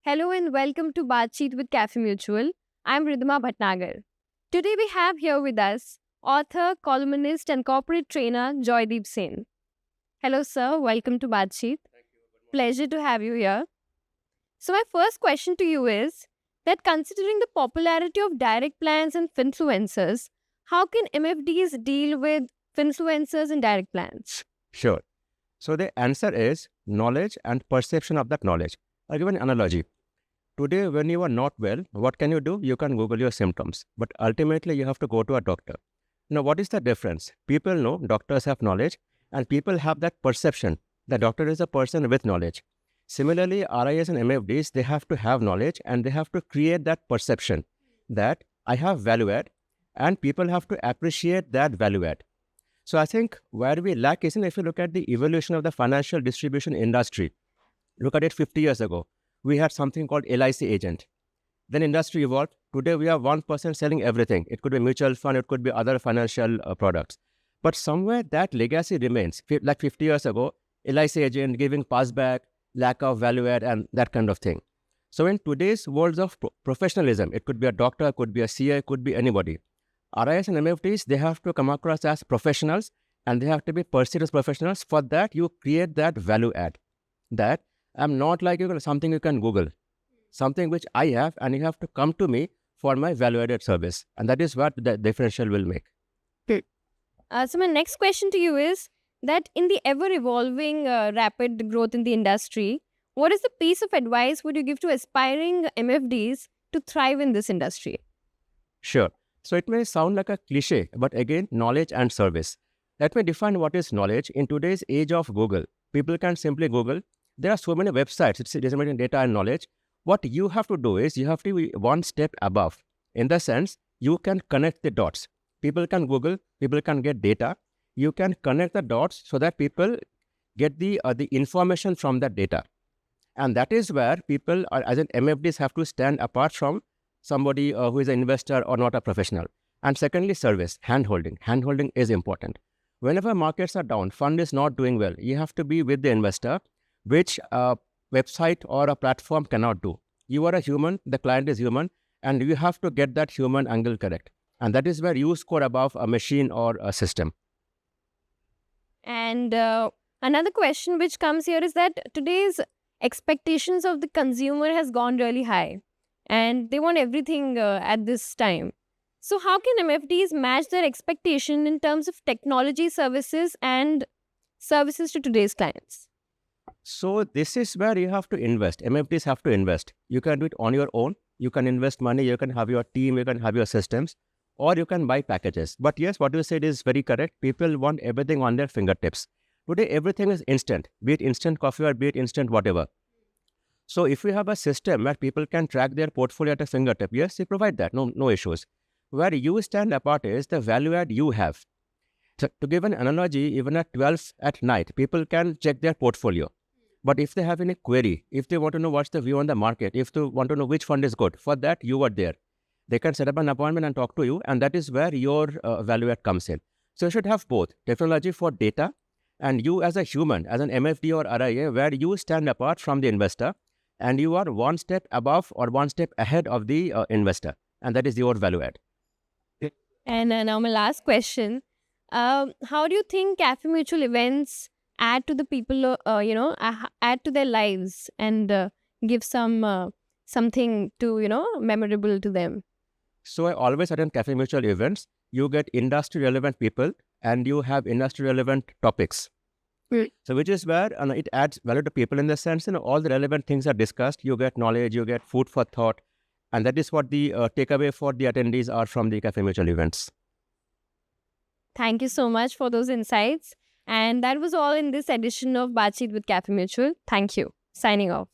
Hello and welcome to Baatcheet with Cafemutual. I'm Ridhima Bhatnagar. Today we have here with us author, columnist, and corporate trainer Joydeep Singh. Hello, sir. Welcome to Baatcheet. Pleasure to have you here. So, my first question to you is that considering the popularity of direct plans and finfluencers, how can MFDs deal with finfluencers and direct plans? Sure. So the answer is knowledge and perception of that knowledge. I'll give an analogy. Today, when you are not well, what can you do? You can Google your symptoms, but ultimately you have to go to a doctor. Now, what is the difference? People know doctors have knowledge, and people have that perception. The doctor is a person with knowledge. Similarly, RIS and MFDs, they have to have knowledge and they have to create that perception that I have value add, and people have to appreciate that value add. So I think where we lack is if you look at the evolution of the financial distribution industry, look at it 50 years ago. We had something called LIC agent. Then industry evolved. Today we have one person selling everything. It could be mutual fund, it could be other financial products. But somewhere that legacy remains. Like 50 years ago, LIC agent giving passback, lack of value add and that kind of thing. So in today's world of professionalism, it could be a doctor, it could be a CA, it could be anybody. RIS and MFDs, they have to come across as professionals and they have to be perceived as professionals. For that, you create that value add. That I'm not like something you can Google, something which I have, and you have to come to me for my value-added service. And that is what the differential will make. So my next question to you is that in the ever-evolving rapid growth in the industry, what is the piece of advice would you give to aspiring MFDs to thrive in this industry? Sure. So it may sound like a cliche, but again, knowledge and service. Let me define what is knowledge. In today's age of Google, people can simply Google. There are so many websites, it's disseminating data and knowledge. What you have to do is you have to be one step above. In the sense, you can connect the dots. People can Google, people can get data. You can connect the dots so that people get the information from that data. And that is where people, as an MFDs, have to stand apart from somebody who is an investor or not a professional. And secondly, service, handholding. Handholding is important. Whenever markets are down, fund is not doing well, you have to be with the investor, which a website or a platform cannot do. You are a human, the client is human, and you have to get that human angle correct. And that is where you score above a machine or a system. And another question which comes here is that today's expectations of the consumer has gone really high and they want everything at this time. So how can MFDs match their expectation in terms of technology services and services to today's clients? So this is where you have to invest. MFDs have to invest. You can do it on your own. You can invest money. You can have your team. You can have your systems. Or you can buy packages. But yes, what you said is very correct. People want everything on their fingertips. Today, everything is instant. Be it instant coffee or be it instant whatever. So if we have a system where people can track their portfolio at a fingertip, yes, they provide that. No issues. Where you stand apart is the value add you have. So to give an analogy, even at 12 at night, people can check their portfolio. But if they have any query, if they want to know what's the view on the market, if they want to know which fund is good, for that you are there. They can set up an appointment and talk to you, and that is where your value add comes in. So you should have both technology for data and you as a human, as an MFD or RIA, where you stand apart from the investor and you are one step above or one step ahead of the investor, and that is your value add. And now my last question. How do you think Cafemutual events add to the people, add to their lives and give something to, memorable to them? So I always attend Cafemutual events. You get industry relevant people and you have industry relevant topics. So which is where it adds value to people in the sense, all the relevant things are discussed. You get knowledge, you get food for thought. And that is what the takeaway for the attendees are from the Cafemutual events. Thank you so much for those insights. And that was all in this edition of Baatcheet with Cafemutual. Thank you. Signing off.